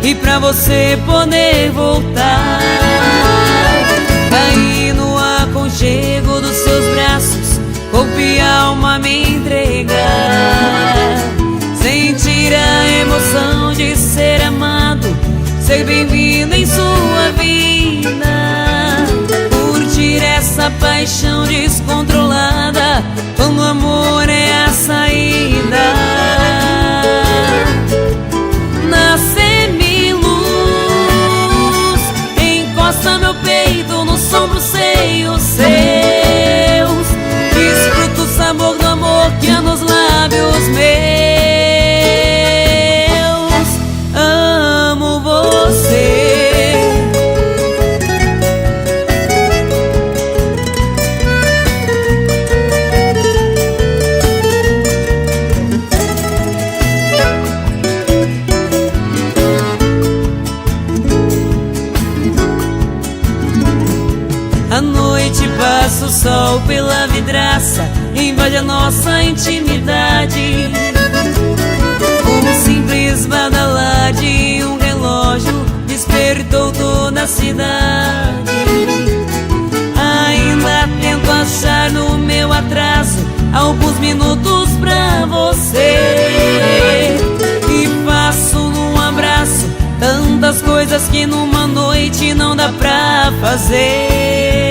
e pra você poder voltar. Cair no aconchego dos seus braços, corpo e alma me entregar. Sentir a emoção de ser amado, ser bem-vindo em sua vida. Curtir essa paixão descontrolada, quando o amor é a saída. Na semiluz, encosta meu peito nos ombros, seios seus. Desfruta o sabor do amor que há nos lábios meus. Amo você. À noite passa o sol pela vidraça, invade a nossa intimidade. Um simples badalar de um relógio despertou toda a cidade. Ainda tento achar no meu atraso alguns minutos pra você, e faço num abraço tantas coisas que numa noite não dá pra fazer.